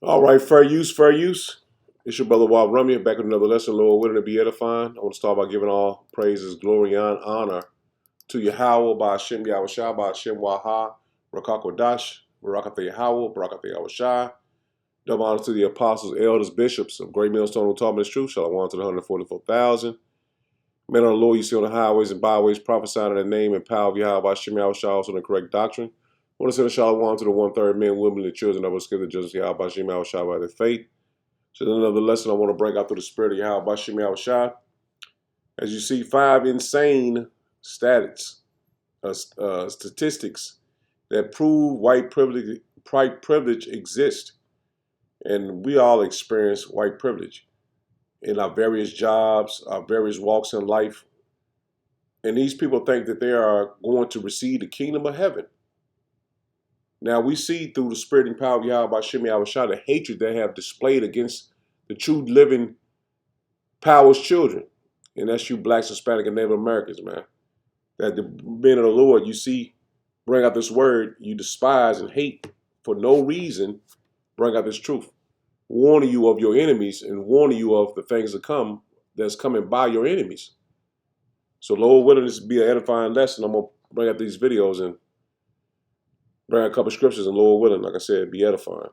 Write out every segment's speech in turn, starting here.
All right, fair use, fair use. It's your brother Rob Rummy back with another lesson, Lord, willing to be edifying. I want to start by giving all praises, glory, and honor to Yahweh, by Hashem Yahushua, by Hashem Waha, Rakakwadash, Barakathe Yahweh, Barakathe Yahushua. Double honor to the apostles, elders, bishops of Great Millstone who taught me this truth. Shalom to the 144,000. Men of the Lord, you see on the highways and byways, prophesying in the name and power of Yahweh, by Hashem Yahushua, also in the correct doctrine. I want to send a shalom to the one-third men, women, and children of us, the judges of Yahweh, by Hashem Yahushua, by their faith. So another lesson I want to bring out through the spirit of Yahweh, by Hashem Yahushua. As you see, 5 insane statistics that prove white privilege exists. And we all experience white privilege in our various jobs, our various walks in life. And these people think that they are going to receive the kingdom of heaven. Now we see through the spirit and power of Yahweh by Shem Yahushua the hatred they have displayed against the true living power's children. And that's you blacks, Hispanic, and Native Americans, man. That the men of the Lord, you see, bring out this word you despise and hate for no reason, bring out this truth. Warning you of your enemies and warning you of the things to come that's coming by your enemies. So Lord willing, this be an edifying lesson. I'm going to bring out these videos and bring out a couple scriptures, and Lord willing, like I said, be edifying.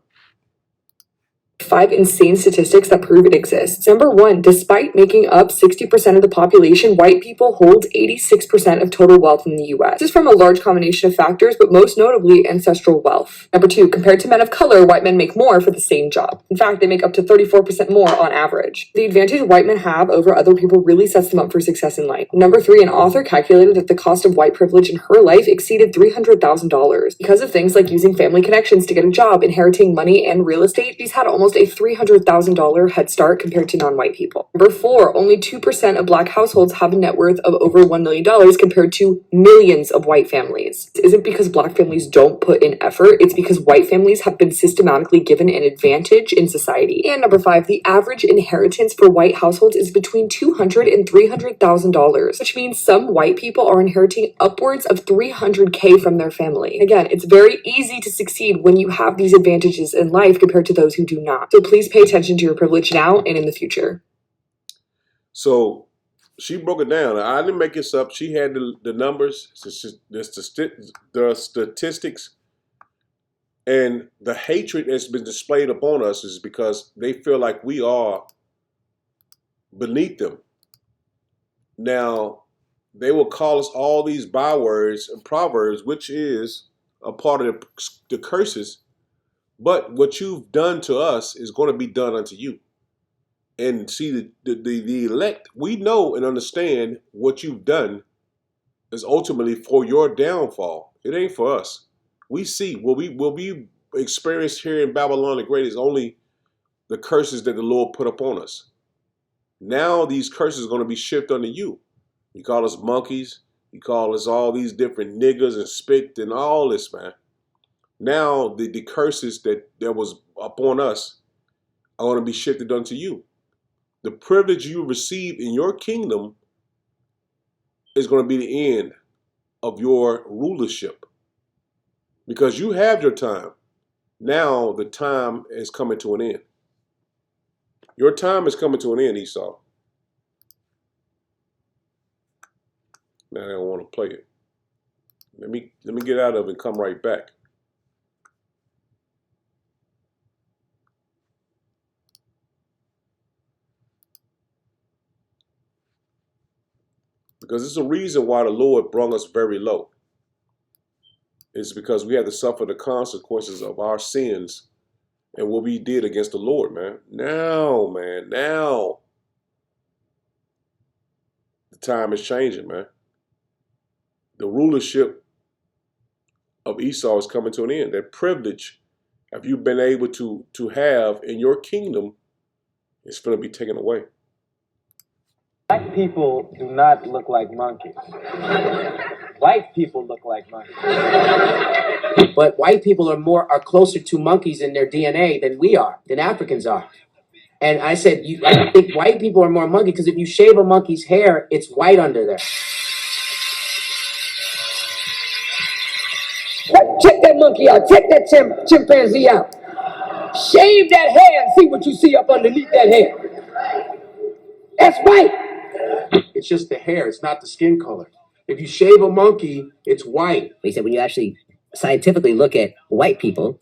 5 insane statistics that prove it exists. Number 1, despite making up 60% of the population, white people hold 86% of total wealth in the US. This is from a large combination of factors, but most notably ancestral wealth. Number 2, compared to men of color, white men make more for the same job. In fact, they make up to 34% more on average. The advantage white men have over other people really sets them up for success in life. Number 3, an author calculated that the cost of white privilege in her life exceeded $300,000. Because of things like using family connections to get a job, inheriting money, and real estate, she's had almost a $300,000 head start compared to non-white people. Number 4, only 2% of black households have a net worth of over $1 million compared to millions of white families. This isn't because black families don't put in effort, it's because white families have been systematically given an advantage in society. And number 5, the average inheritance for white households is between $200,000 and $300,000, which means some white people are inheriting upwards of $300K from their family. Again, it's very easy to succeed when you have these advantages in life compared to those who do not. So please pay attention to your privilege now and in the future. So she broke it down. I didn't make this up. She had the numbers, the statistics, and the hatred that's been displayed upon us is because they feel like we are beneath them. Now, they will call us all these bywords and proverbs, which is a part of the curses. But what you've done to us is going to be done unto you. And see, the elect, we know and understand what you've done is ultimately for your downfall. It ain't for us. We see what we experienced here in Babylon the Great is only the curses that the Lord put upon us. Now these curses are going to be shifted unto you. You call us monkeys. You call us all these different niggers and spit and all this, man. Now the curses that was upon us are going to be shifted unto you. The privilege you receive in your kingdom is going to be the end of your rulership. Because you have your time. Now the time is coming to an end. Your time is coming to an end, Esau. Now I don't want to play it. Let me get out of it and come right back. Because it's a reason why the Lord brought us very low. It's because we had to suffer the consequences of our sins and what we did against the Lord, man. Now, the time is changing, man. The rulership of Esau is coming to an end. That privilege, have you been able to have in your kingdom, is going to be taken away. Black people do not look like monkeys. White people look like monkeys. But white people are closer to monkeys in their DNA than Africans are. And I said, I think white people are more monkey because if you shave a monkey's hair, it's white under there. Check that monkey out. Check that chimpanzee out. Shave that hair and see what you see up underneath that hair. That's white. It's just the hair. It's not the skin color. If you shave a monkey, it's white. He said when you actually scientifically look at white people,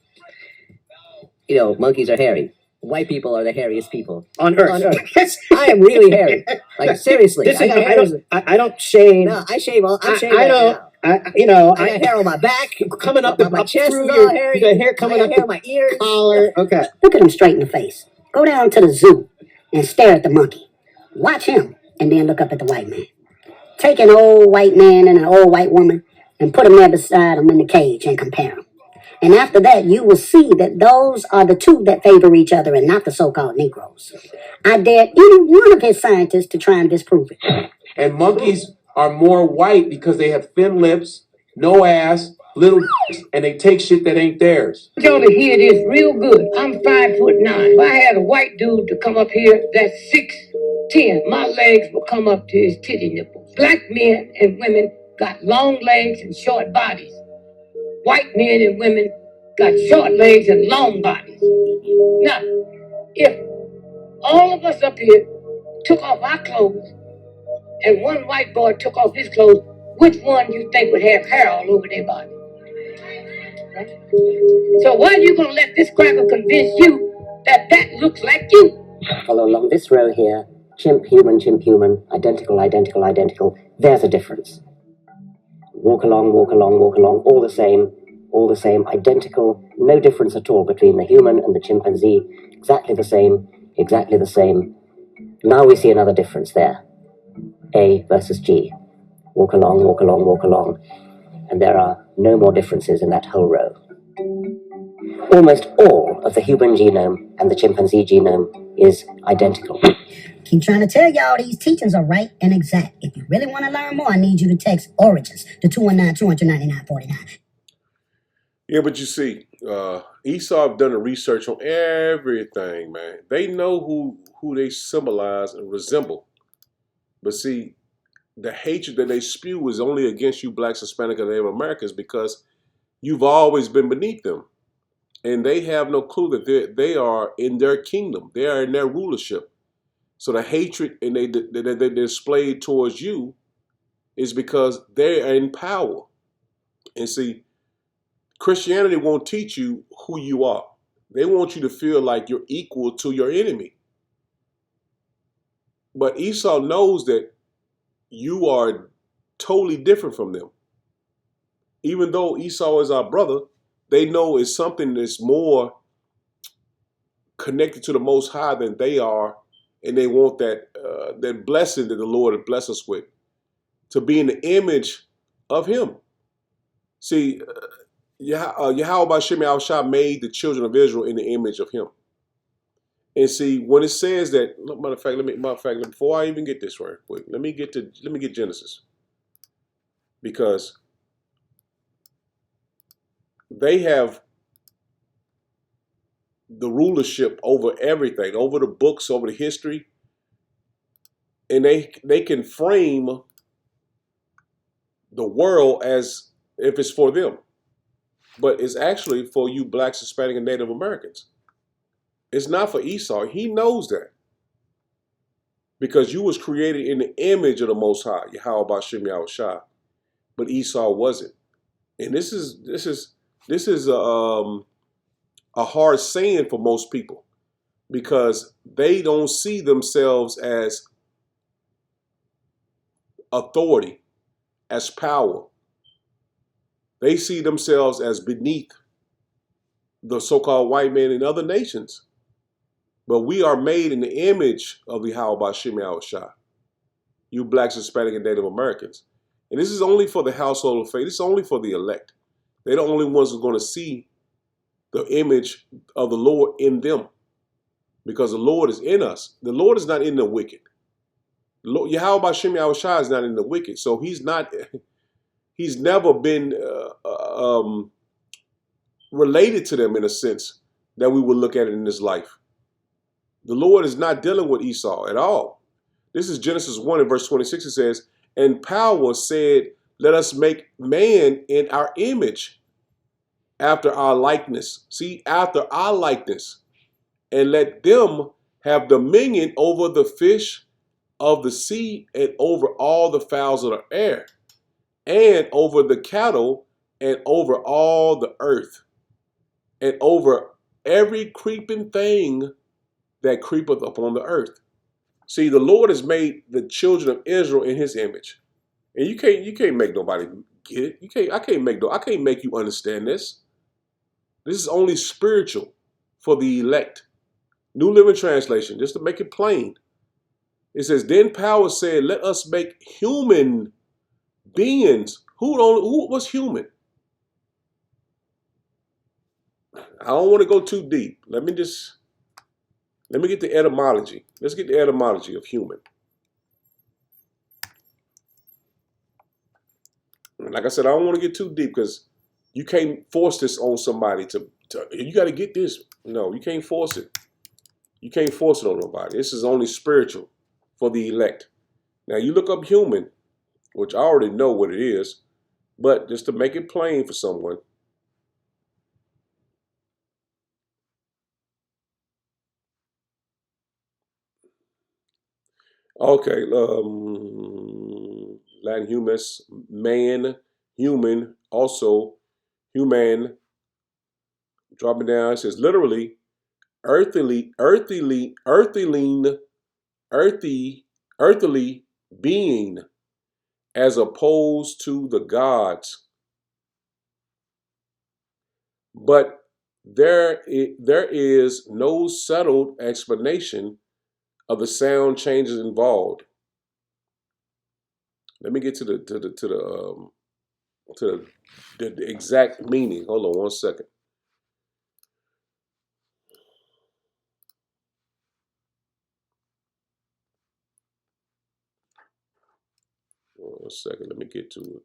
you know, monkeys are hairy. White people are the hairiest people On Earth. On Earth. I am really hairy. Like seriously. I don't shave. No, I shave all. I'm shaving I right don't. now. I got hair on my back, coming up my chest through is all your, hairy. you got hair coming I up got hair on my ears. collar. Okay. Look at him straight in the face. Go down to the zoo and stare at the monkey. Watch him and then look up at the white man. Take an old white man and an old white woman and put them there beside him in the cage and compare them. And after that, you will see that those are the two that favor each other and not the so-called Negroes. I dare any one of his scientists to try and disprove it. And monkeys are more white because they have thin lips, no ass, little and they take shit that ain't theirs. Y'all to hear this real good. I'm 5'9". If I had a white dude to come up here that's 6'10", my legs will come up to his titty nipples. Black men and women got long legs and short bodies. White men and women got short legs and long bodies. Now, if all of us up here took off our clothes and one white boy took off his clothes, which one you think would have hair all over their body? So why are you going to let this cracker convince you that that looks like you? Follow along this row here. Chimp, human, identical, identical, identical. There's a difference. Walk along, all the same, identical, no difference at all between the human and the chimpanzee. Exactly the same, exactly the same. Now we see another difference there. A versus G. Walk along. And there are no more differences in that whole row. Almost all of the human genome and the chimpanzee genome is identical. Keep trying to tell y'all these teachings are right and exact. If you really want to learn more, I need you to text Origins to 219-299-49. Yeah, but you see, Esau have done the research on everything, man. They know who they symbolize and resemble. But see, the hatred that they spew is only against you blacks, Hispanic, and Native Americans because you've always been beneath them. And they have no clue that they are in their kingdom. They are in their rulership. So the hatred and they displayed towards you is because they are in power. And see, Christianity won't teach you who you are. They want you to feel like you're equal to your enemy. But Esau knows that you are totally different from them. Even though Esau is our brother, they know it's something that's more connected to the Most High than they are, and they want that blessing that the Lord has blessed us with, to be in the image of Him. See, Yahweh Shem Shah made the children of Israel in the image of Him. And see, when it says that, matter of fact, before I even get this right quick, let me get Genesis, because they have the rulership over everything, over the books, over the history, and they can frame the world as if it's for them, but it's actually for you blacks, Hispanic, and Native Americans. It's not for Esau. He knows that, because you was created in the image of the Most High, Yahweh Ba'Shem Shah, but Esau wasn't. And this is a hard saying for most people, because they don't see themselves as authority, as power. They see themselves as beneath the so-called white man in other nations. But we are made in the image of the Yahweh Ba'Shem Shah, you blacks, Hispanic, and Native Americans. And this is only for the household of faith. This is only for the elect. They're the only ones who are going to see the image of the Lord in them, because the Lord is in us. The Lord is not in the wicked. Yahweh Ba'Shem Shah is not in the wicked. So he's never been related to them in a sense that we would look at it in this life. The Lord is not dealing with Esau at all. This is Genesis 1 and verse 26. It says, and power said, let us make man in our image, after our likeness. See, after our likeness. and let them have dominion over the fish of the sea and over all the fowls of the air and over the cattle and over all the earth and over every creeping thing that creepeth upon the earth. See, the Lord has made the children of Israel in his image. And you can't make nobody get it. I can't make you understand this. This is only spiritual for the elect. New Living Translation, just to make it plain. It says, then power said, let us make human beings. Who was human? I don't want to go too deep. Let me get the etymology. Let's get the etymology of human. And like I said, I don't want to get too deep because you can't force this on somebody to you got to get this. No, you can't force it. You can't force it on nobody. This is only spiritual for the elect. Now you look up human, which I already know what it is, but just to make it plain for someone. Okay, Latin humus, man, human, also human. Dropping down, it says literally, earthly, earthly being, as opposed to the gods. But there is no settled explanation of the sound changes involved. Let me get to the exact meaning. Hold on 1 second. One second. Let me get to it.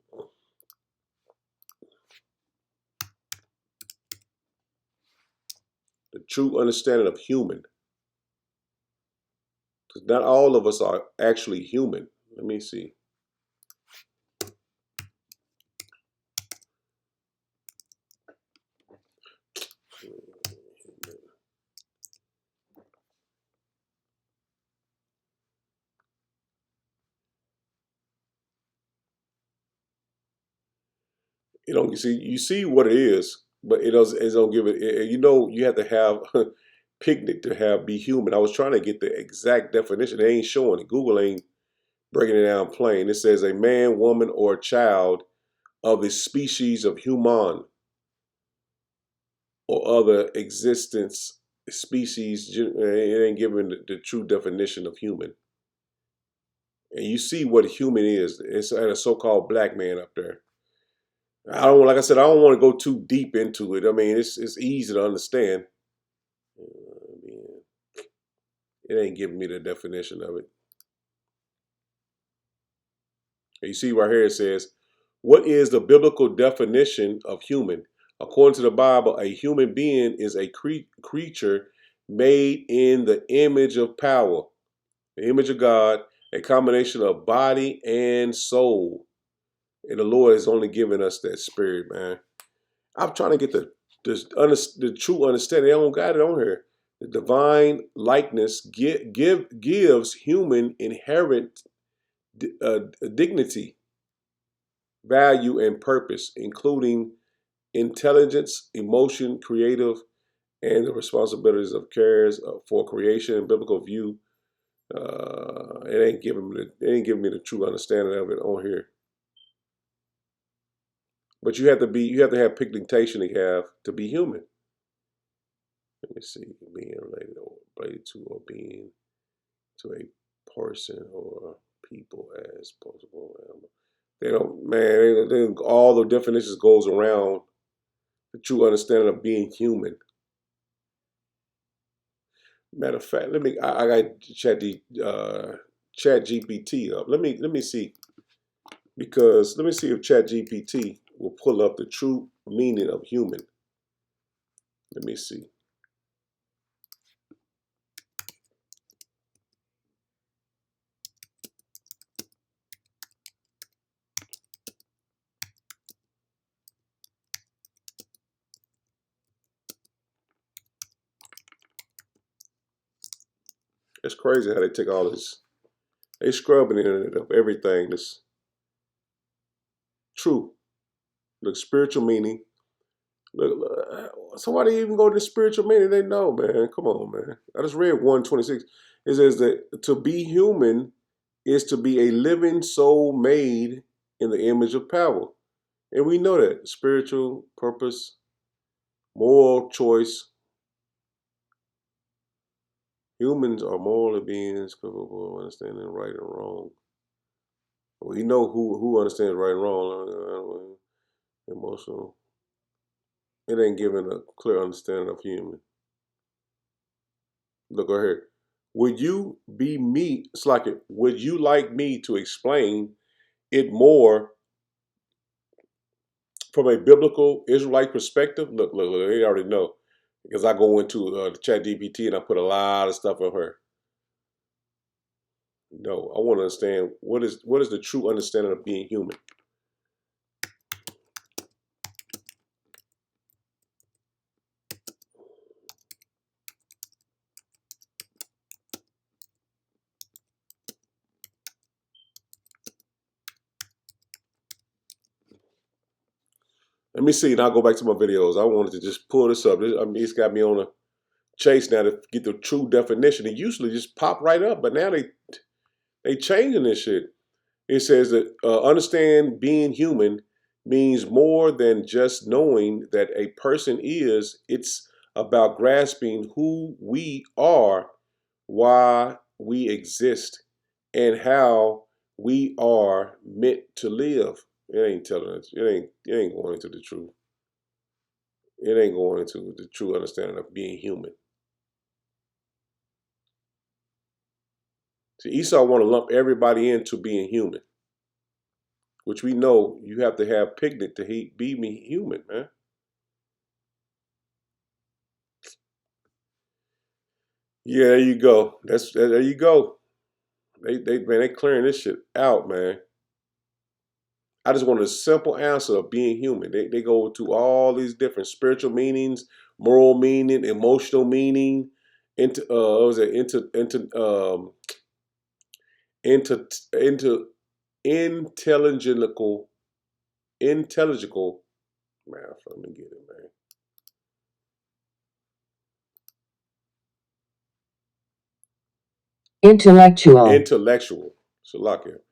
The true understanding of human. Because not all of us are actually human. Let me see. You don't see. You see what it is, but it don't give it. You know, you have to have picnic to be human. I was trying to get the exact definition. They ain't showing it. Google ain't breaking it down plain. It says a man, woman, or a child of the species of human or other existence species. It ain't giving the true definition of human. And you see what a human is. It's a so-called black man up there. Like I said, I don't want to go too deep into it. I mean, it's easy to understand. It ain't giving me the definition of it. You see right here it says, what is the biblical definition of human? According to the Bible, a human being is a creature made in the image of power, the image of God, a combination of body and soul. And the Lord has only given us that spirit, man. I'm trying to get the true understanding. I don't got it on here. The divine likeness gives human inherent dignity, value, and purpose, including intelligence, emotion, creative, and the responsibilities of cares for creation and biblical view. It ain't giving me the true understanding of it on here. But you have to have pigmentation to be human. Let me see, being related to or being to a person or people as possible. They don't, man. All the definitions goes around the true understanding of being human. Matter of fact, I got Chat GPT up. Let me see, because let me see if Chat GPT will pull up the true meaning of human. Let me see. It's crazy how they take all this. They scrubbing it of everything that's true. The spiritual meaning. Look, somebody even go to the spiritual meaning. They know, man. Come on, man. I just read 126. It says that to be human is to be a living soul made in the image of power. And we know that. Spiritual purpose, moral choice. Humans are moral beings capable of understanding right and wrong. We know who understands right and wrong. Emotional. It ain't giving a clear understanding of human. Look right here. Would you be me? It's like it. Would you like me to explain it more from a biblical Israelite perspective? Look. They already know because I go into the Chat GPT and I put a lot of stuff on her. No, I want to understand what is the true understanding of being human. Let me see, and I'll go back to my videos. I wanted to just pull this up. I mean, it's got me on a chase now to get the true definition. It usually just pop right up, but now they changing this shit. It says that understand being human means more than just knowing that a person is. It's about grasping who we are, why we exist, and how we are meant to live. It ain't telling us. It ain't going into the truth. It ain't going into the true understanding of being human. See, Esau want to lump everybody into being human, which we know you have to have picnic to be me human, man. Yeah, there you go. There you go. They clearing this shit out, man. I just want a simple answer of being human. They go to all these different spiritual meanings, moral meaning, emotional meaning, into what was it into intelligible math. Let me get it, man. Intellectual. So lock it.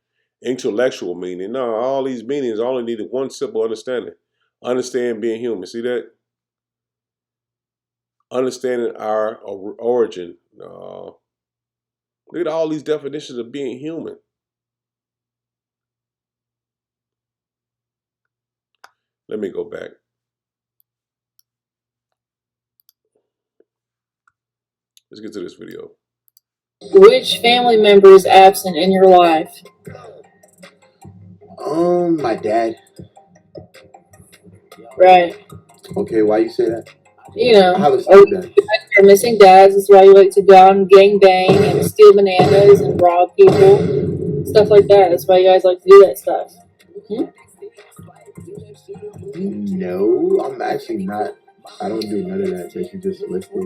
Intellectual meaning. No, all these meanings only needed one simple understanding. Understand being human. See that? Understanding our origin. No. Look at all these definitions of being human. Let me go back. Let's get to this video. Which family member is absent in your life? My dad. Right. Okay, why you say that? You know, How is or that? you're missing dads. That's why you like to go out and gang bang and steal bananas and rob people, stuff like that. That's why you guys like to do that stuff. Hmm? No, I'm actually not. I don't do none of that. That you just listed.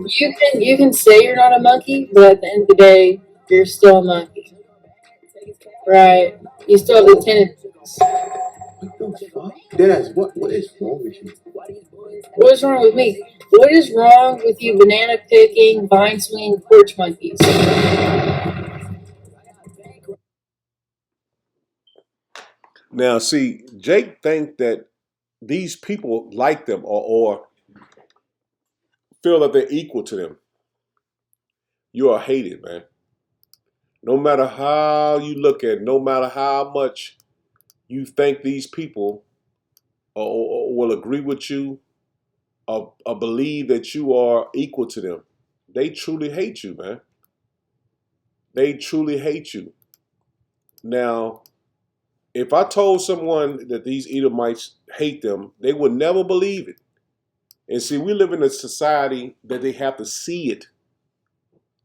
You can say you're not a monkey, but at the end of the day, you're still a monkey. Right. You still have the tendencies. What the fuck? Dennis, what is wrong with you? What is wrong with me? What is wrong with you banana picking, vine swinging porch monkeys? Now, see, Jake think that these people like them or feel that they're equal to them. You are hated, man. No matter how you look at it, no matter how much you think these people will agree with you or believe that you are equal to them, they truly hate you, man. They truly hate you. Now, if I told someone that these Edomites hate them, they would never believe it. And see, we live in a society that they have to see it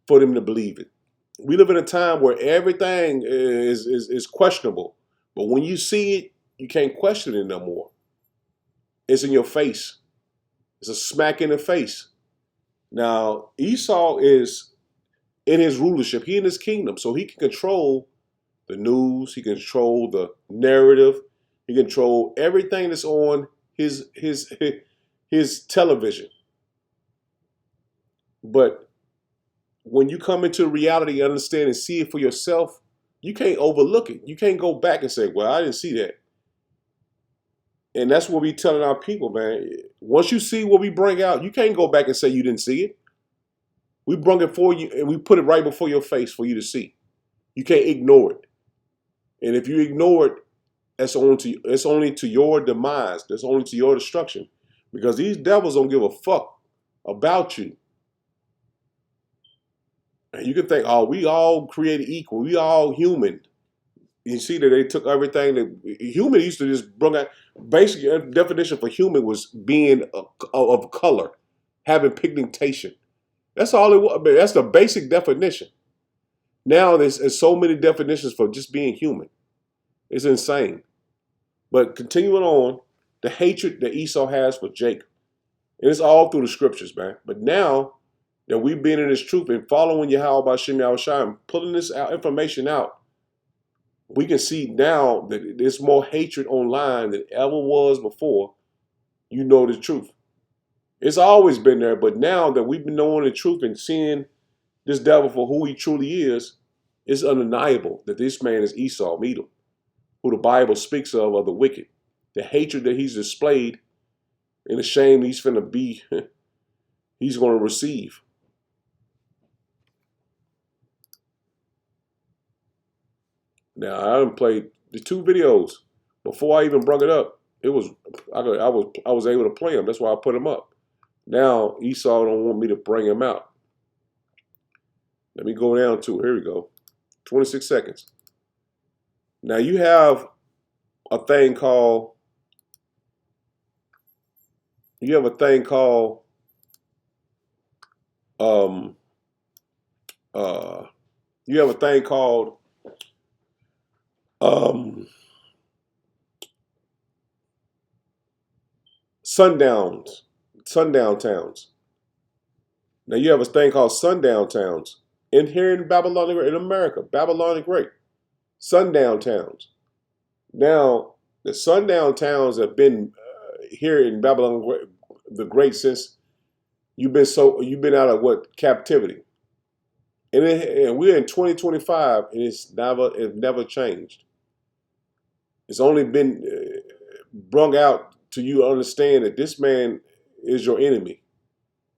for them to believe it. We live in a time where everything is questionable. But when you see it, you can't question it no more. It's in your face. It's a smack in the face. Now, Esau is in his rulership. He in his kingdom, so he can control the news. He can control the narrative. He can control everything that's on his television. But when you come into reality, understand and see it for yourself, you can't overlook it. You can't go back and say, "Well, I didn't see that." And that's what we telling our people, man. Once you see what we bring out, you can't go back and say you didn't see it. We bring it for you and we put it right before your face for you to see. You can't ignore it. And if you ignore it, that's only to your demise. That's only to your destruction. Because these devils don't give a fuck about you. And you can think, oh, we all created equal. We all human. You see that they took everything that human used to just bring out. Basic definition for human was being of color, having pigmentation. That's all it was. That's the basic definition. Now there's so many definitions for just being human. It's insane. But continuing on, the hatred that Esau has for Jacob. And it's all through the scriptures, man. But now that we've been in this truth and following Yahweh Bashim Yahushua and pulling this information out, we can see now that there's more hatred online than ever was before. You know the truth. It's always been there, but now that we've been knowing the truth and seeing this devil for who he truly is, it's undeniable that this man is Esau, Edom, who the Bible speaks of the wicked. The hatred that he's displayed and the shame he's finna be, he's going to receive. Now, I haven't played the 2 videos before I even brought it up. I was able to play them. That's why I put them up. Now Esau don't want me to bring him out. Let me go down to it. Here we go. 26 seconds. Now you have a thing called sundown towns. Now you have a thing called sundown towns in here in Babylon, in America, Babylon the Great, sundown towns. Now the sundown towns have been here in Babylon the Great since you've been out of what captivity, and we're in 2025 and it's never changed. It's only been brung out to you understand that this man is your enemy.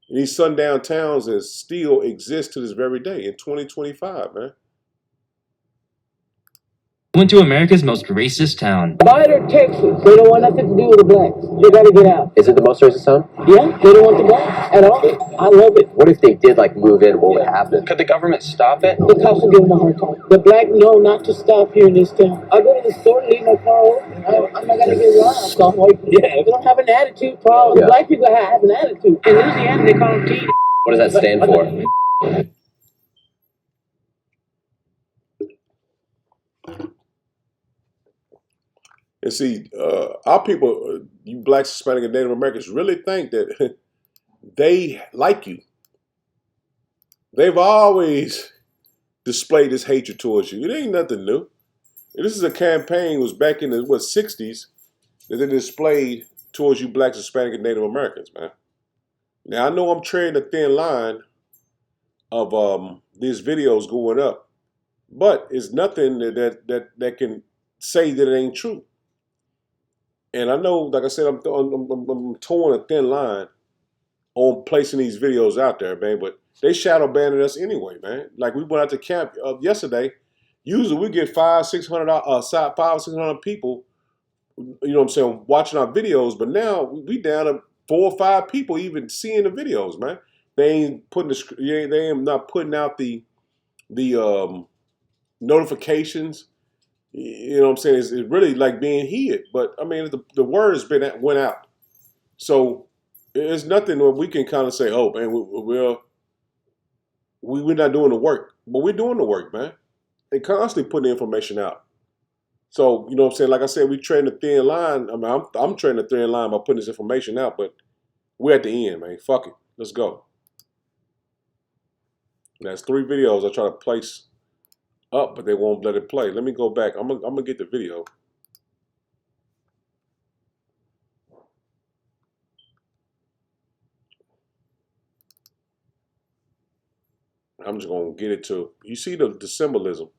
And these sundown towns that still exist to this very day in 2025, man. Went to America's most racist town. Biden, Texas. They don't want nothing to do with the blacks. You gotta get out. Is it the most racist town? Yeah, they don't want the blacks at all. I love it. What if they did like move in? What would happen? Could the government stop it? The cops will give them a hard time. The black know not to stop here in this town. I go to the store, leave my car open. I'm not gonna get robbed. So I'm like, yeah, they don't have an attitude problem. Yeah. Black people have an attitude. In Louisiana, they call them T. What does that stand for? And see, our people, you blacks, Hispanic, and Native Americans, really think that they like you. They've always displayed this hatred towards you. It ain't nothing new. And this is a campaign was back in the 60s that they displayed towards you blacks, Hispanic, and Native Americans, man. Now I know I'm treading a thin line of these videos going up, but it's nothing that can say that it ain't true. And I know, like I said, I'm towing a thin line on placing these videos out there, man. But they shadow banned us anyway, man. Like we went out to camp yesterday. Usually we get 500-600 people, you know what I'm saying, watching our videos. But now we down to 4 or 5 people even seeing the videos, man. They ain't putting they ain't not putting out the notifications. You know what I'm saying? It's really like being hid. But I mean, the word has went out. So it's nothing where we can kind of say, oh man, we're not doing the work. But we're doing the work, man. They constantly putting the information out. So, you know what I'm saying? Like I said, we treading a thin line. I mean, I'm treading a thin line by putting this information out, but we're at the end, man. Fuck it. Let's go. That's 3 videos I try to place up, but they won't let it play. Let me go back. I'm gonna get the video. I'm just gonna get it to you. See the symbolism,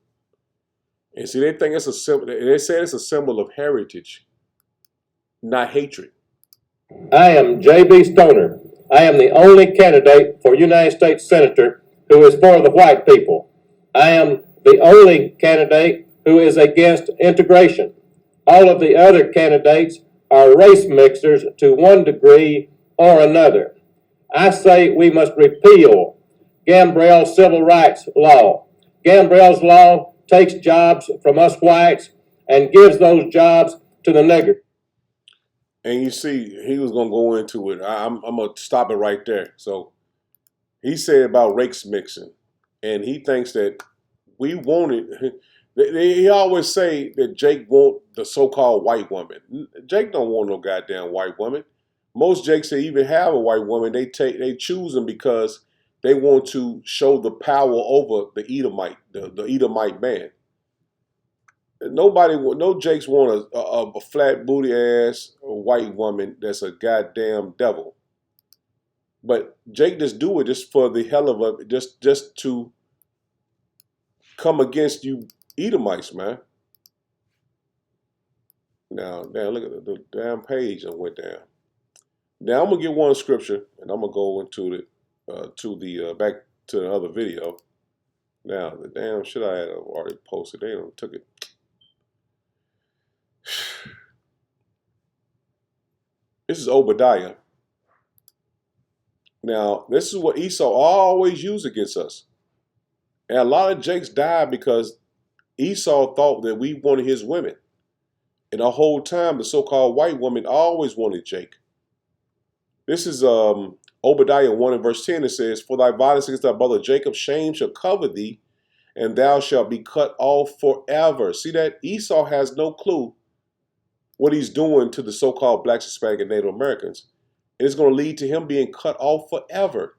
and see they think it's a symbol. They say it's a symbol of heritage, not hatred. I am J.B. Stoner. I am the only candidate for United States Senator who is for the white people. I am the only candidate who is against integration. All of the other candidates are race mixers to one degree or another. I say we must repeal Gambrell's civil rights law. Gambrell's law takes jobs from us whites and gives those jobs to the niggers. And you see, he was gonna go into it. I'm gonna stop it right there. So he said about race mixing, and he thinks that we wanted. He always say that Jake want the so-called white woman. Jake don't want no goddamn white woman. Most Jakes that even have a white woman, they choose them because they want to show the power over the Edomite, the Edomite man. No Jakes want a flat booty ass white woman that's a goddamn devil. But Jake just do it just for the hell of it, just to come against you Edomites, man. Now, look at the damn page and went down. Now I'm gonna get one scripture, and I'm gonna go into the back to the other video. Now the damn shit I had already posted, they don't took it. This is Obadiah. Now this is what Esau always used against us, and a lot of Jakes died because Esau thought that we wanted his women, and the whole time the so-called white woman always wanted Jake. This is Obadiah 1 and verse 10. It says, "For thy violence against thy brother Jacob, shame shall cover thee, and thou shalt be cut off forever." See that? Esau has no clue what he's doing to the so-called blacks, Hispanic, and Native Americans. And it's going to lead to him being cut off forever.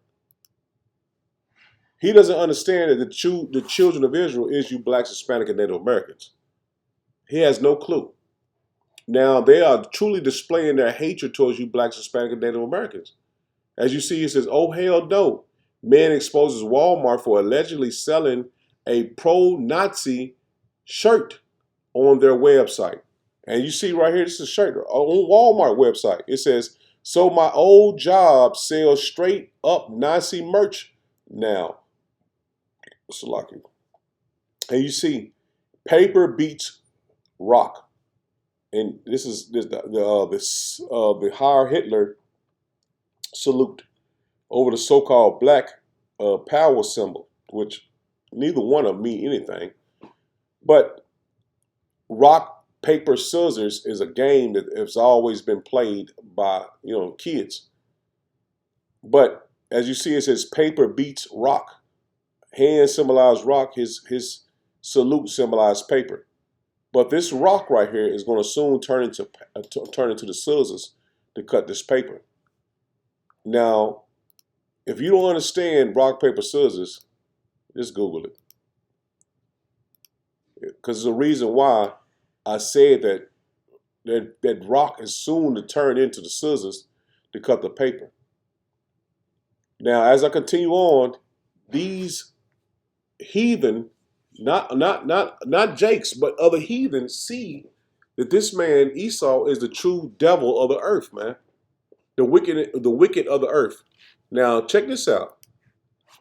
He doesn't understand that the children of Israel is you blacks, Hispanic, and Native Americans. He has no clue. Now, they are truly displaying their hatred towards you blacks, Hispanic, and Native Americans. As you see, it says, "Oh, hell no." Man exposes Walmart for allegedly selling a pro-Nazi shirt on their website. And you see right here, this is a shirt on Walmart website. It says, "So my old job sells straight up Nazi merch now." It's lucky. And you see, paper beats rock. And this is the Heil Hitler salute over the so-called black power symbol, which neither one of them mean anything. But rock, paper, scissors is a game that has always been played by kids. But as you see, it says paper beats rock. Hands symbolize rock. His salute symbolizes paper. But this rock right here is going to soon turn into the scissors to cut this paper. Now, if you don't understand rock, paper, scissors, just Google it. Because there's a reason why I said that rock is soon to turn into the scissors to cut the paper. Now, as I continue on, these heathen, not Jakes, but other heathens see that this man Esau is the true devil of the earth, man. The wicked of the earth. Now, check this out.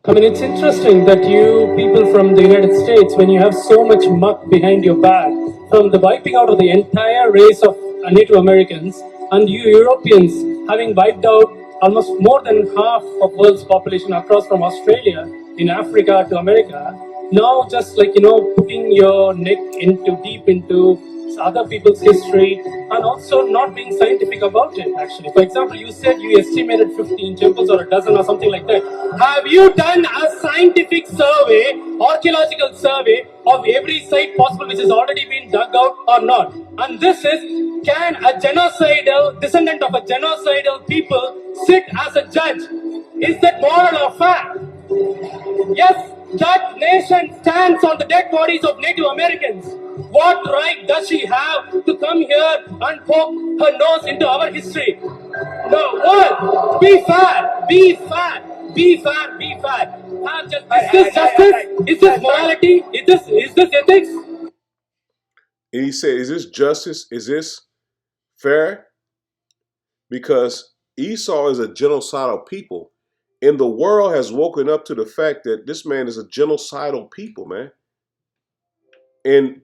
I mean, it's interesting that you people from the United States, when you have so much muck behind your back, from the wiping out of the entire race of Native Americans, and you Europeans having wiped out almost more than half of world's population across from Australia, in Africa to America, now just putting your neck deep into other people's history and also not being scientific about it, actually. For example, you said you estimated 15 temples or a dozen or something like that. Have you done a scientific survey, archaeological survey of every site possible which has already been dug out or not? And this is, can a genocidal, descendant of a genocidal people sit as a judge? Is that moral or fact? Yes, that nation stands on the dead bodies of Native Americans. What right does she have to come here and poke her nose into our history? No, what? Be fair, be fair, be fair, be fair. Is this justice? Is this morality? Is this ethics? And he said, is this justice? Is this fair? Because Esau is a genocidal people. And the world has woken up to the fact that this man is a genocidal people, man. And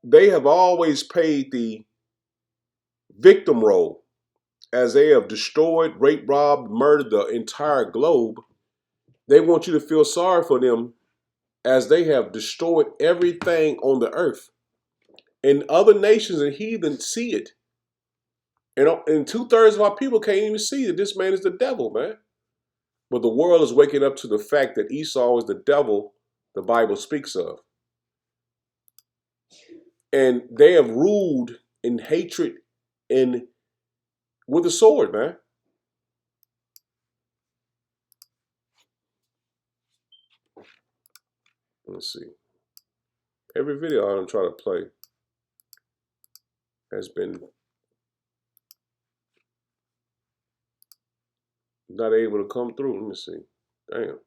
they have always played the victim role as they have destroyed, raped, robbed, murdered the entire globe. They want you to feel sorry for them as they have destroyed everything on the earth. And other nations and heathen see it. And 2/3 of our people can't even see that this man is the devil, man. But the world is waking up to the fact that Esau is the devil the Bible speaks of. And they have ruled in hatred and with a sword, man. Let's see. Every video I'm trying to play has been not able to come through. Let me see. Damn.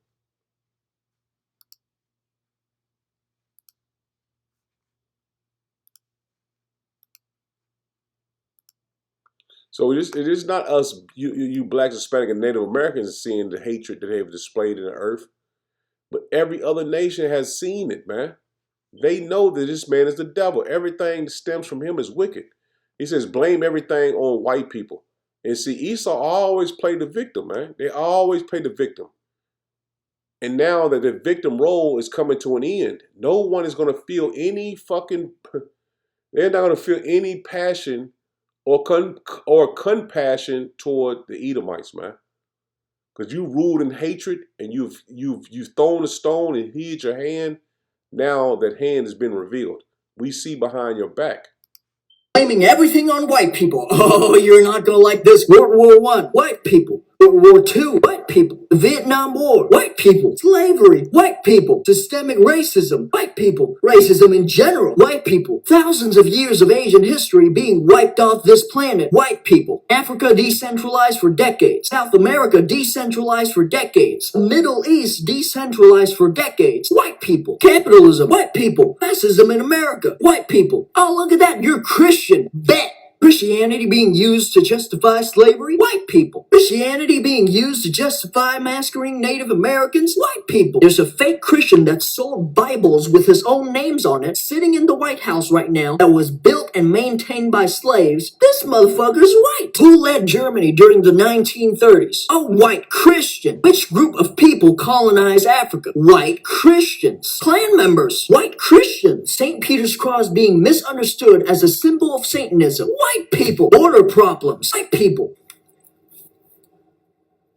So it is not us, you blacks, Hispanic, and Native Americans seeing the hatred that they have displayed in the earth, but every other nation has seen it, man. They know that this man is the devil. Everything that stems from him is wicked. He says, blame everything on white people. And see, Esau always played the victim, man. They always play the victim. And now that the victim role is coming to an end, no one is going to feel any they're not going to feel any passion or compassion toward the Edomites, man. Because you ruled in hatred and you've thrown a stone and hid your hand. Now that hand has been revealed. We see behind your back. Blaming everything on white people. Oh, you're not gonna like this. World War I, white people. World War II, white people. The Vietnam War, white people. Slavery, white people. Systemic racism, white people. Racism in general, white people. Thousands of years of Asian history being wiped off this planet, white people. Africa decentralized for decades. South America decentralized for decades. The Middle East decentralized for decades, white people. Capitalism, white people. Fascism in America, white people. Oh, look at that, you're Christian. Bet. Christianity being used to justify slavery? White people. Christianity being used to justify massacring Native Americans? White people. There's a fake Christian that sold Bibles with his own names on it sitting in the White House right now that was built and maintained by slaves. This motherfucker's white. Who led Germany during the 1930s? A white Christian. Which group of people colonized Africa? White Christians. Klan members? White Christians. St. Peter's Cross being misunderstood as a symbol of Satanism? White people. Border problems. White people.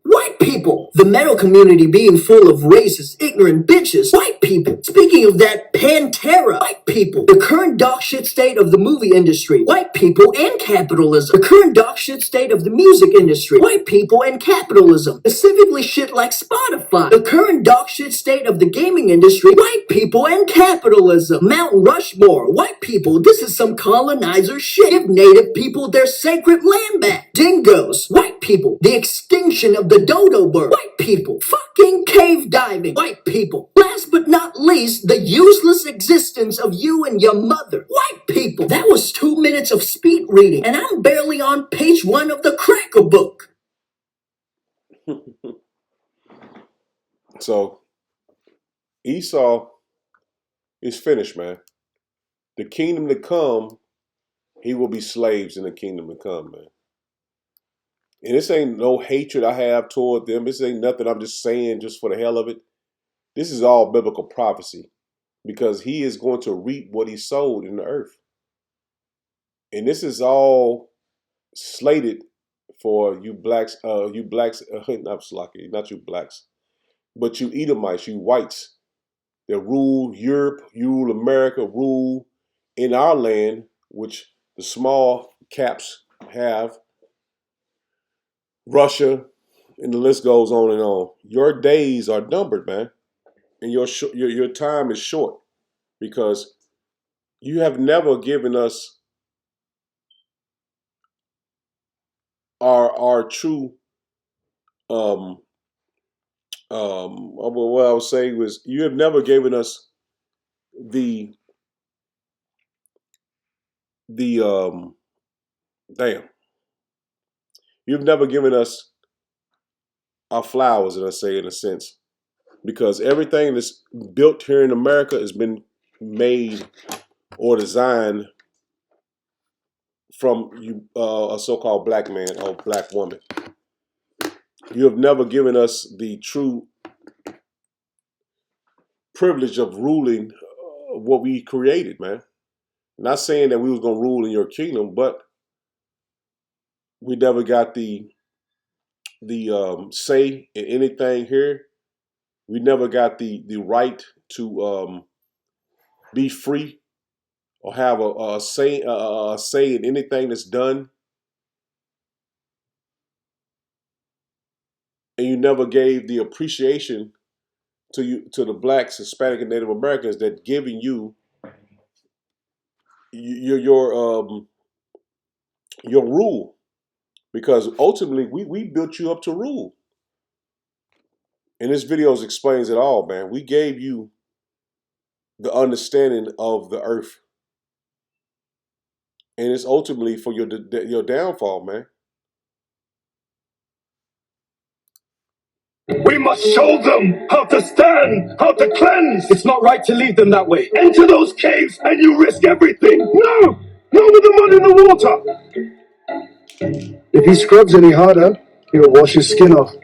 White people. The metal community being full of racist, ignorant bitches. White people. Speaking of that, Pantera. White people. The current dog shit state of the movie industry. White people and capitalism. The current dog shit state of the music industry. White people and capitalism. Specifically shit like Spotify. The current dog shit state of the gaming industry. White people and capitalism. Mount Rushmore. White people. This is some colonizer shit. Give native people their sacred land back. Dingoes. White people. The extinction of the dodo bird. White people. Fucking cave diving. White people. Last but not least, the useless existence of you and your mother. White people. That was 2 minutes of speed reading, and I'm barely on page 1 of the Cracker book. So Esau is finished, man. The kingdom to come, he will be slaves in the kingdom to come, man. And this ain't no hatred I have toward them. This ain't nothing I'm just saying just for the hell of it. This is all biblical prophecy because he is going to reap what he sowed in the earth. And this is all slated for you blacks, not Slocky, not you blacks, but you Edomites, you whites that rule Europe, you rule America, rule in our land, which the small caps have, Russia And the list goes on and on. Your days are numbered, man, and your time is short because you have never given us our true what I was saying was you have never given us the the damn you've never given us our flowers, and I say in a sense, because everything that's built here in America has been made or designed from you a so-called black man or black woman. You have never given us the true privilege of ruling what we created, man. Not saying that we was gonna rule in your kingdom, but we never got the say in anything here. We never got the right to be free or have a say in anything that's done, and you never gave the appreciation to the blacks, Hispanic, and Native Americans that giving you your rule, because ultimately we built you up to rule. And this video explains it all, man. We gave you the understanding of the earth, and it's ultimately for your downfall, man. We must show them how to stand, how to cleanse. It's not right to leave them that way. Enter those caves and you risk everything. No! No with the mud in the water. If he scrubs any harder, he'll wash his skin off.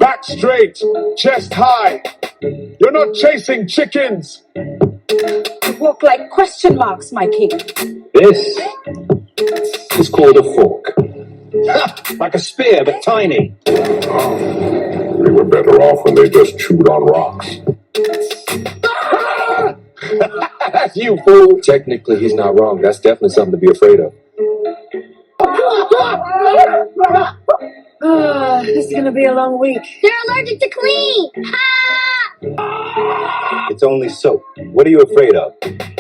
Back straight, chest high. You're not chasing chickens. You walk like question marks, my king. This is called a fork. Like a spear, but tiny. They were better off when they just chewed on rocks. That's you, fool. Technically, he's not wrong. That's definitely something to be afraid of. This is gonna be a long week. They're allergic to clean. It's only soap. What are you afraid of?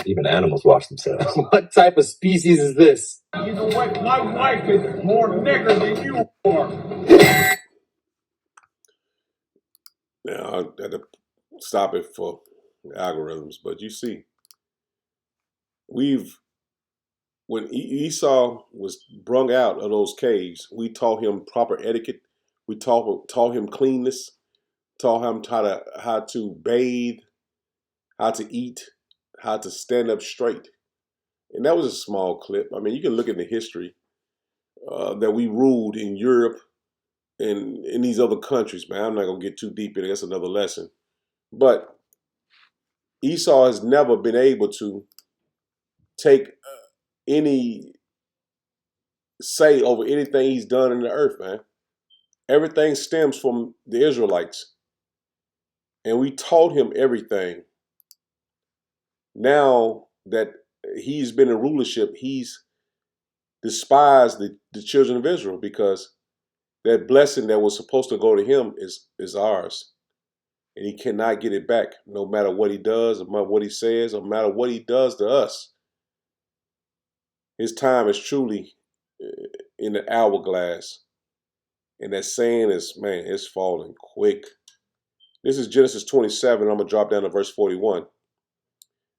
Even animals wash themselves. What type of species is this? You know what? My wife is more nigger than you are. Now I had to stop it for algorithms, but you see, when Esau was brung out of those caves, we taught him proper etiquette. We taught him cleanness. Taught him how to bathe, how to eat, how to stand up straight. And that was a small clip. I mean, you can look at the history that we ruled in Europe and in these other countries, man. I'm not gonna get too deep in it. That's another lesson. But Esau has never been able to take any say over anything he's done in the earth, man. Everything stems from the Israelites. And we taught him everything. Now that he's been in rulership, he's despised the children of Israel because that blessing that was supposed to go to him is ours. And he cannot get it back, no matter what he does, no matter what he says, no matter what he does to us. His time is truly in the hourglass. And that saying is, man, it's falling quick. This is Genesis 27. I'm going to drop down to verse 41.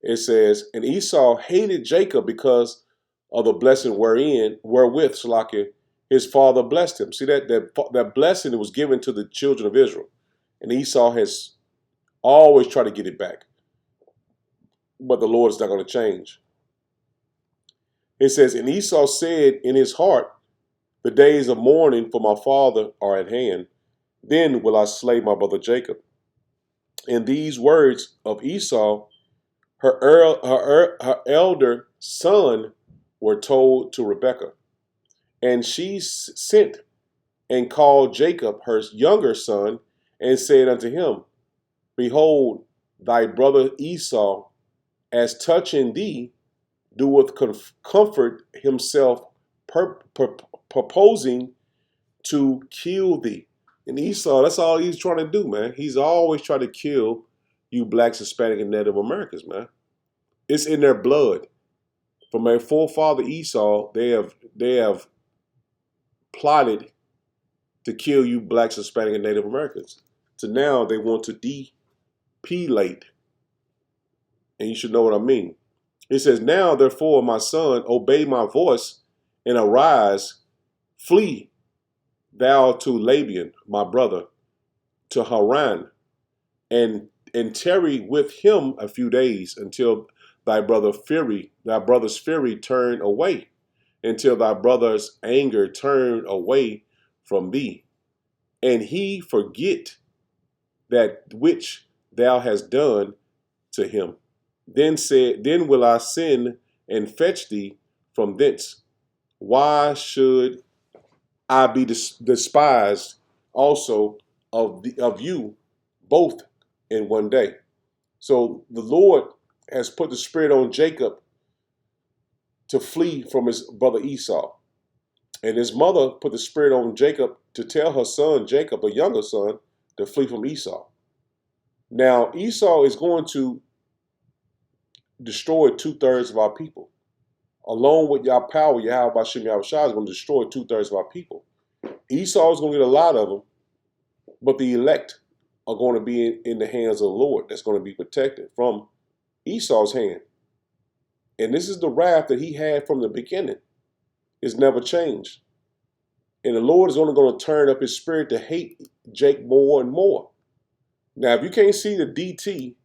It says, and Esau hated Jacob because of the blessing wherewith Salakia, his father blessed him. See that blessing that was given to the children of Israel. And Esau has always tried to get it back. But the Lord is not going to change. It says, and Esau said in his heart, the days of mourning for my father are at hand. Then will I slay my brother Jacob. And these words of Esau, her elder son, were told to Rebekah. And she sent and called Jacob, her younger son, and said unto him, behold, thy brother Esau, as touching thee, doeth comfort himself, purposing to kill thee. And Esau, that's all he's trying to do, man. He's always trying to kill you blacks, Hispanic, and Native Americans, man. It's in their blood. From their forefather Esau, they have plotted to kill you blacks, Hispanic, and Native Americans. So now they want to depilate. And you should know what I mean. It says, now, therefore, my son, obey my voice and arise, flee thou to Laban, my brother, to Haran, and tarry with him a few days until thy brother's fury turn away, until thy brother's anger turn away from thee, and he forget that which thou hast done to him. Then will I send and fetch thee from thence. Why should I be despised also of you both in one day? So the Lord has put the spirit on Jacob to flee from his brother Esau. And his mother put the spirit on Jacob to tell her son, Jacob, a younger son, to flee from Esau. Now, Esau is going to destroy 2/3 of our people. Along with Yah power, Yahweh Bashem Yahushua is going to destroy 2/3 of our people. Esau is going to get a lot of them, but the elect are going to be in the hands of the Lord. That's going to be protected from Esau's hand. And this is the wrath that he had from the beginning. It's never changed. And the Lord is only going to turn up his spirit to hate Jake more and more. Now, if you can't see the DT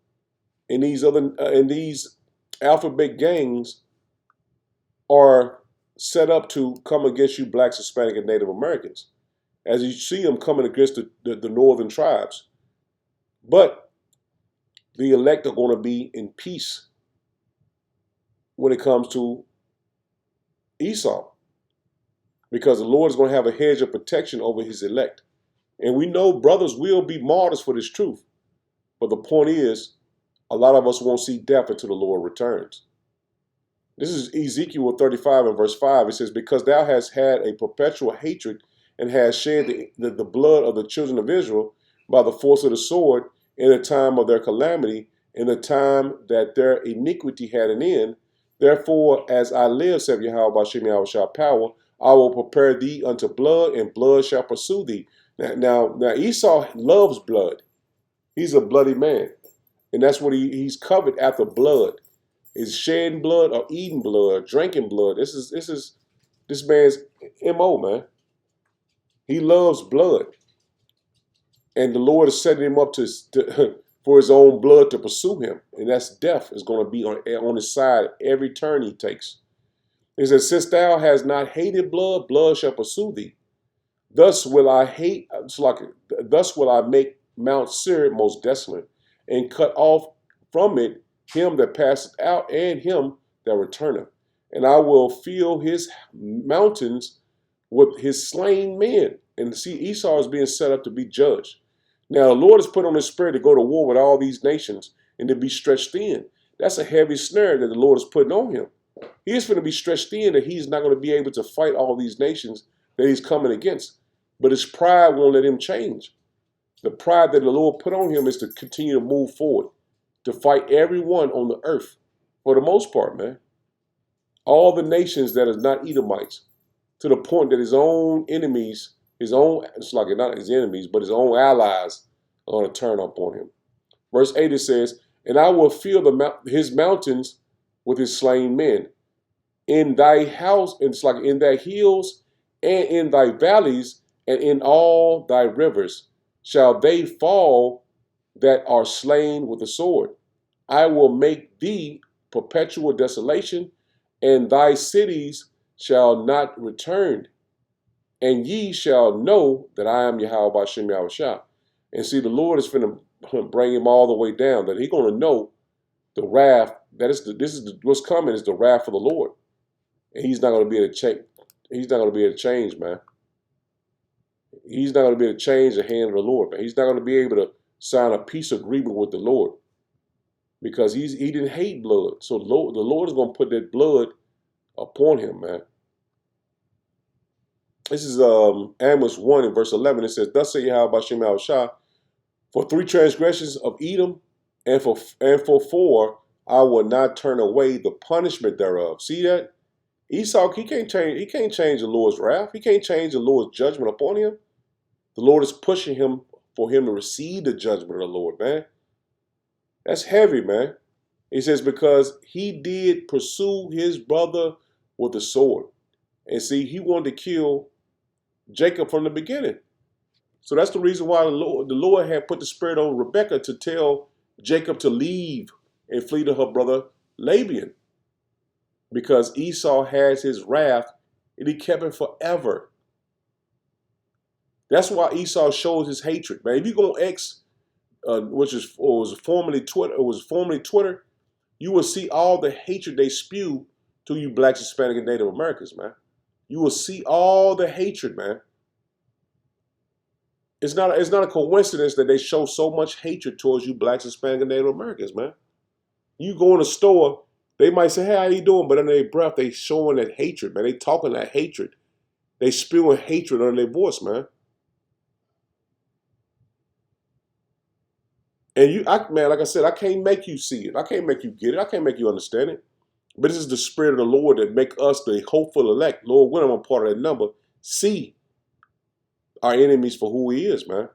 in these alphabet gangs are set up to come against you blacks, Hispanic, and Native Americans, as you see them coming against the northern tribes. But the elect are going to be in peace when it comes to Esau, because the Lord is going to have a hedge of protection over his elect. And we know brothers will be martyrs for this truth. But the point is, a lot of us won't see death until the Lord returns. This is Ezekiel 35 and verse 5. It says, because thou hast had a perpetual hatred and hast shed the blood of the children of Israel by the force of the sword in the time of their calamity, in the time that their iniquity had an end. Therefore, as I live, saith Yahweh Bashem Yahushua power, I will prepare thee unto blood, and blood shall pursue thee. Now Esau loves blood. He's a bloody man. And that's what he's covered after blood. Is shedding blood or eating blood, drinking blood. This is this man's MO, man. He loves blood. And the Lord is setting him up for his own blood to pursue him. And that's death is going to be on his side every turn he takes. It says, since thou hast not hated blood, blood shall pursue thee. Thus will I make Mount Seir most desolate, and cut off from it him that passeth out, and him that returneth. And I will fill his mountains with his slain men. And see, Esau is being set up to be judged. Now, the Lord has put on his spirit to go to war with all these nations and to be stretched thin. That's a heavy snare that the Lord is putting on him. He is going to be stretched thin that he's not going to be able to fight all these nations that he's coming against. But his pride won't let him change. The pride that the Lord put on him is to continue to move forward, to fight everyone on the earth, for the most part, man. All the nations that are not Edomites, to the point that his own enemies, it's like not his enemies, but his own allies are going to turn up on him. Verse 8, it says, and I will fill his mountains with his slain men. In thy house, it's like in thy hills and in thy valleys and in all thy rivers shall they fall that are slain with the sword. I will make thee perpetual desolation, and thy cities shall not return. And ye shall know that I am Yahweh Bashem Yahushua. And see, the Lord is finna bring him all the way down, that he's going to know the wrath, what's coming is the wrath of the Lord. And he's not going to be able to change. He's not going to be able to change, man. He's not going to be able to change the hand of the Lord, man. He's not going to be able to sign a peace agreement with the Lord, because he didn't hate blood. So the Lord is going to put that blood upon him, man. This is Amos 1 in verse 11. It says, "Thus say Yahweh Bashem Yahushua, for 3 transgressions of Edom, and for 4, I will not turn away the punishment thereof." See that? Esau, he can't change the Lord's wrath. He can't change the Lord's judgment upon him. The Lord is pushing him for him to receive the judgment of the Lord, man. That's heavy, man. He says, because he did pursue his brother with a sword. And see, he wanted to kill Jacob from the beginning. So that's the reason why the Lord had put the spirit on Rebekah to tell Jacob to leave and flee to her brother Laban. Because Esau has his wrath and he kept it forever. That's why Esau shows his hatred, man. If you go on X, which was formerly Twitter, you will see all the hatred they spew to you blacks, Hispanic, and Native Americans, man. You will see all the hatred, man. It's not a coincidence that they show so much hatred towards you blacks, Hispanic, and Native Americans, man. You go in a store, they might say, "Hey, how you doing?" But under their breath, they showing that hatred, man. They talking that hatred. They spewing hatred under their voice, man. And man, like I said, I can't make you see it. I can't make you get it. I can't make you understand it. But this is the spirit of the Lord that make us the hopeful elect. Lord, when I'm a part of that number, see our enemies for who he is, man.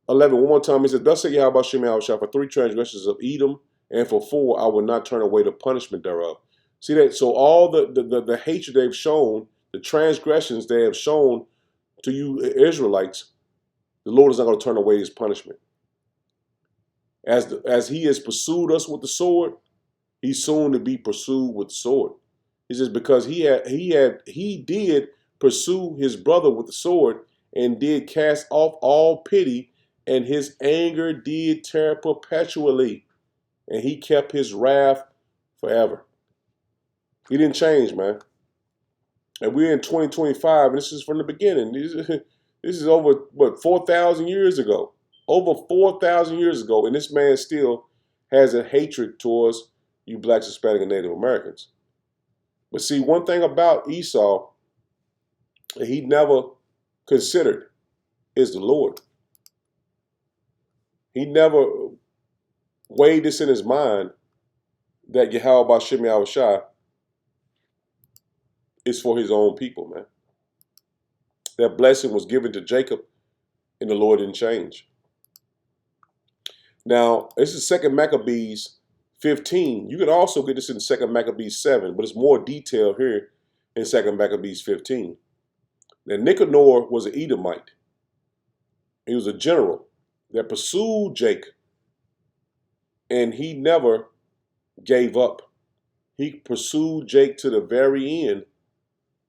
11, one more time, he said, "Thus say Yahweh Shem Yahushua, for 3 transgressions of Edom, and for 4, I will not turn away the punishment thereof." See that? So all the hatred they've shown, the transgressions they have shown to you Israelites, the Lord is not going to turn away his punishment. As he has pursued us with the sword, he's soon to be pursued with the sword. He says, because he did pursue his brother with the sword, and did cast off all pity, and his anger did tear perpetually, and he kept his wrath forever. He didn't change, man. And we're in 2025, and this is from the beginning. This is over, 4,000 years ago. Over 4,000 years ago, and this man still has a hatred towards you blacks, Hispanic, and Native Americans. But see, one thing about Esau that he never considered is the Lord. He never weighed this in his mind that Yahweh Bashem Yahushua is for his own people, man. That blessing was given to Jacob, and the Lord didn't change. Now, this is 2 Maccabees 15. You can also get this in 2 Maccabees 7, but it's more detailed here in 2 Maccabees 15. Now, Nicanor was an Edomite. He was a general that pursued Jacob, and he never gave up. He pursued Jake to the very end,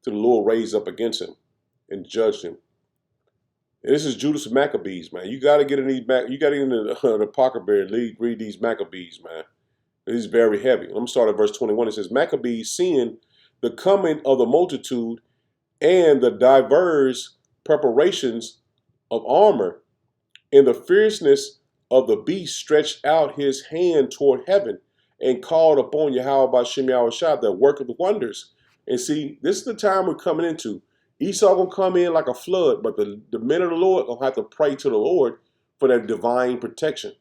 till the Lord raised up against him and judged him. And this is Judas Maccabees, man. You got to get in these you got to get in the Apocrypha and read these Maccabees, man. It is very heavy. Let me start at verse 21. It says, "Maccabees, seeing the coming of the multitude and the diverse preparations of armor, and the fierceness of the beast, stretched out his hand toward heaven, and called upon Yahweh Bashem Yahushua that worketh wonders." And see, this is the time we're coming into. Esau gonna come in like a flood, but the men of the Lord gonna have to pray to the Lord for that divine protection.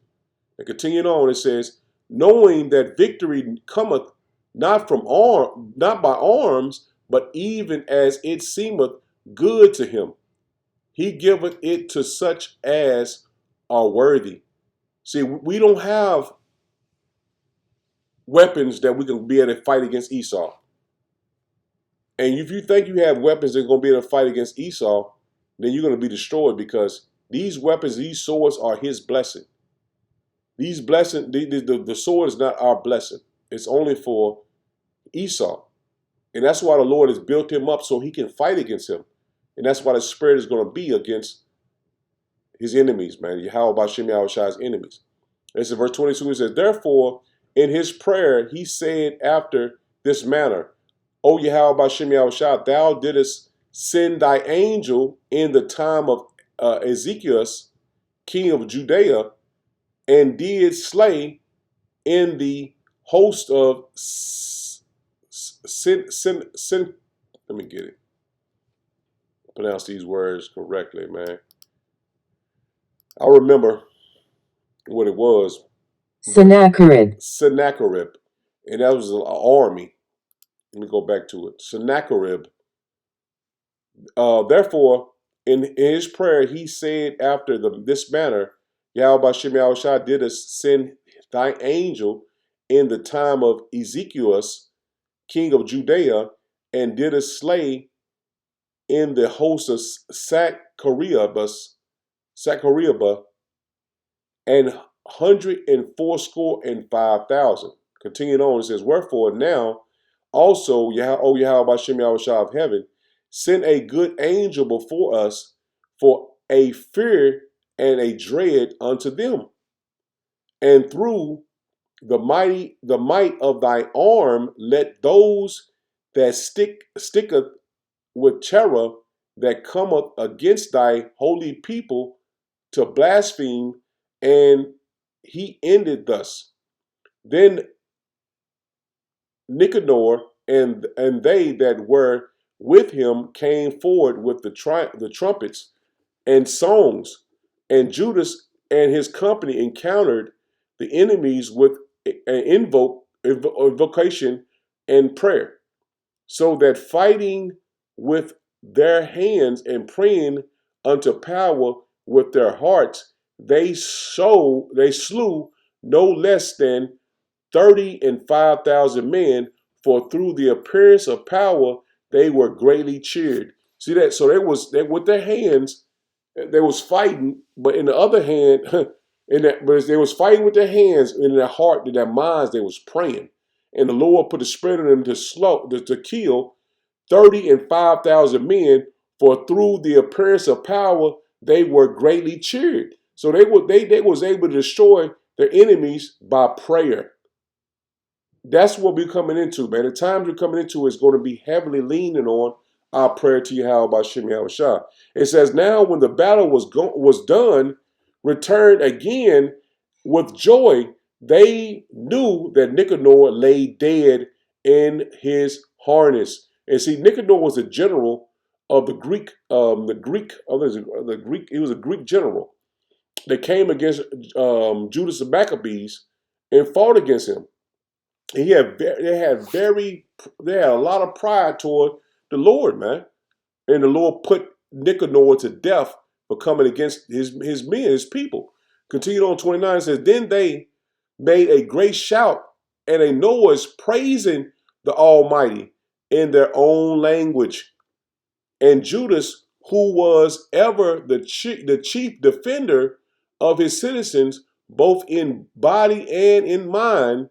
And continuing on, it says, "Knowing that victory cometh not by arms, but even as it seemeth good to him, he giveth it to such as are worthy." See, we don't have weapons that we can be able to fight against Esau. And if you think you have weapons that are going to be able to fight against Esau, then you're going to be destroyed, because these weapons, these swords are his blessing. These blessing, the sword is not our blessing. It's only for Esau. And that's why the Lord has built him up so he can fight against him. And that's why the spirit is going to be against his enemies, man. Yahweh Bashem Yahushua's enemies. It's in verse 22, it says, "Therefore, in his prayer, he said after this manner, O Yahweh Bashem Yahushua, thou didst send thy angel in the time of Ezekias, king of Judea, and did slay in the host of let me get it. Pronounce these words correctly, man. I remember what it was. Sennacherib. Sennacherib. And that was an army. Let me go back to it. Sennacherib. Therefore, in his prayer, he said after this manner, Yahweh Shem Yahushua did send thy angel in the time of Ezekielus, king of Judea, and did slay in the host of Sacharibah, and 184,500. Continuing on, it says, wherefore now also, O Yahweh Shem Yahushua of heaven, send a good angel before us for a fear and a dread unto them. And through the might of thy arm, let those that sticketh with terror that cometh against thy holy people to blaspheme. And he ended thus. Then Nicanor and they that were with him came forward with the trumpets and songs, and Judas and his company encountered the enemies with an invocation and prayer, so that fighting with their hands and praying unto power with their hearts, they slew no less than 30,005 men, for through the appearance of power they were greatly cheered. See that? So they with their hands, they was fighting, but in the other hand, but they was fighting with their hands, and in their heart, in their minds, they was praying. And the Lord put a spirit in them to kill 30,005 men, for through the appearance of power they were greatly cheered. So they was able to destroy their enemies by prayer. That's what we're coming into, man. The times we're coming into is going to be heavily leaning on our prayer to Yahweh by Shem Yahushua. It says, now when the battle was done, returned again with joy, they knew that Nicanor lay dead in his harness. And see, Nicanor was a general of the Greek, he was a Greek general. They came against Judas the Maccabees and fought against him. They had a lot of pride toward the Lord, man. And the Lord put Nicanor to death for coming against his men, his people. Continued on 29, says, then they made a great shout and a noise praising the Almighty in their own language. And Judas, who was ever the chief defender of his citizens, both in body and in mind,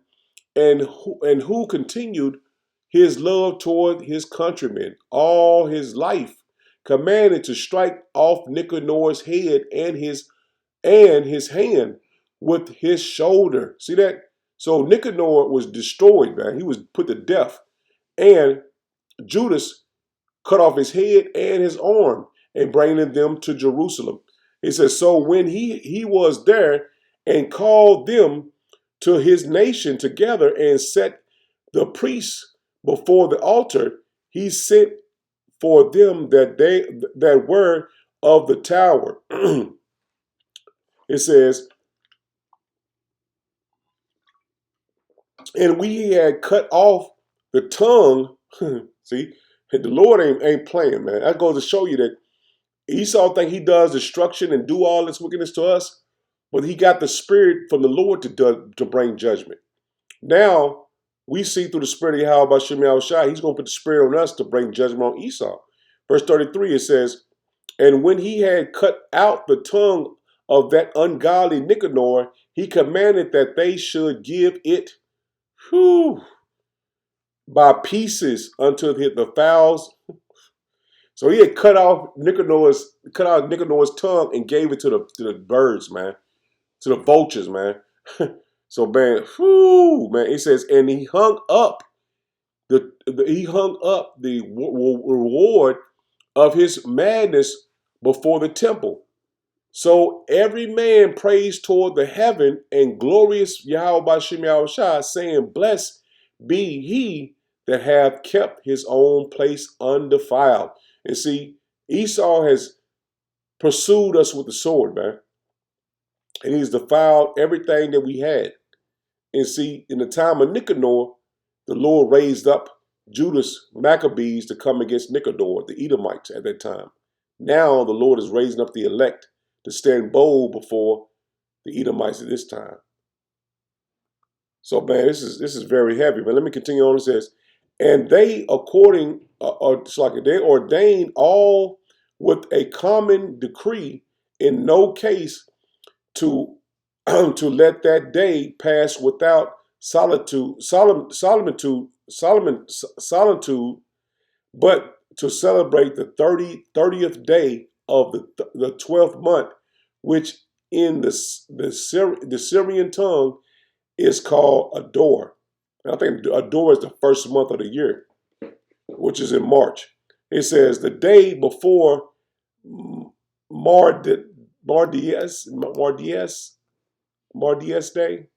and who continued his love toward his countrymen all his life, commanded to strike off Nicanor's head and his hand with his shoulder. See that? So Nicanor was destroyed, man. He was put to death. And Judas cut off his head and his arm and bringing them to Jerusalem. It says, so when he was there and called them to his nation together and set the priests before the altar, he sent for them that were of the tower. It says, and we had cut off the tongue. See, the Lord ain't playing, man. That goes to show you that Esau think he does destruction and do all this wickedness to us, but he got the spirit from the Lord to bring judgment. Now we see through the spirit of Yahweh Shem Yahushua, he's going to put the spirit on us to bring judgment on Esau. Verse 33, it says, and when he had cut out the tongue of that ungodly Nicanor, he commanded that they should give it by pieces unto the fowls. So he had cut out Nicanor's tongue and gave it to the birds, man, to the vultures, man. So man, man, it says, and he hung up the reward of his madness before the temple. So every man prays toward the heaven and glorious Yahweh Shem Yahushua, saying, blessed be he that hath kept his own place undefiled. And see, Esau has pursued us with the sword, man. And he's defiled everything that we had. And see, in the time of Nicanor, the Lord raised up Judas Maccabees to come against Nicanor, the Edomites at that time. Now the Lord is raising up the elect to stand bold before the Edomites at this time. So, man, this is very heavy. But let me continue on. It says, and they they ordained all with a common decree in no case to to let that day pass without solitude, but to celebrate the 30th day of the 12th month, which in the Syrian tongue is called Ador. I think Ador is the first month of the year, which is in March. It says the day before Mardies Day.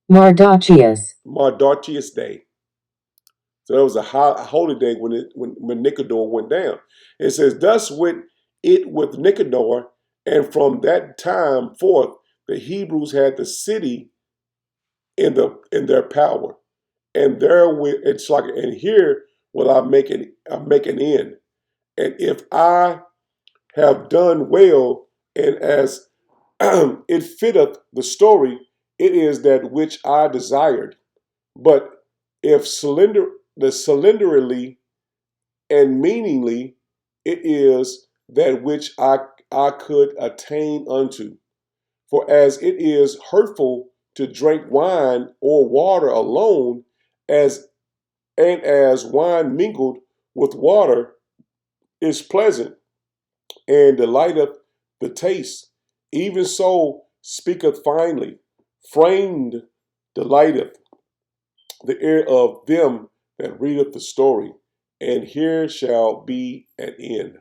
Mardochius Day. So it was a holy day when Nicanor went down. It says, thus went it with Nicanor, and from that time forth the Hebrews had the city in their power. And therewith it's like, and here will I make an end. And if I have done well, and as it fitteth the story, it is that which I desired. But if slenderly and meaningly, it is that which I could attain unto. For as it is hurtful to drink wine or water alone, as wine mingled with water is pleasant and delighteth the taste, even so speaketh finely, framed delighteth the ear of them that readeth the story, and here shall be an end.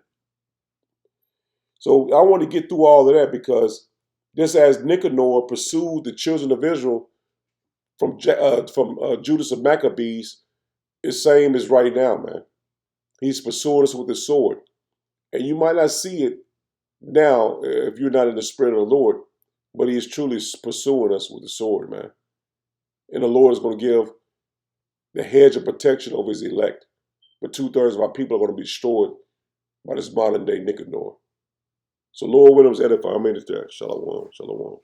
So I want to get through all of that because just as Nicanor pursued the children of Israel from Judas of Maccabees, it's same as right now, man. He's pursuing us with the sword. And you might not see it now if you're not in the spirit of the Lord, but he is truly pursuing us with the sword, man. And the Lord is going to give the hedge of protection over his elect. But 2/3 of our people are going to be destroyed by this modern day Nicanor. So Lord Williams edify. I'm in it there. Shalom. Shalom.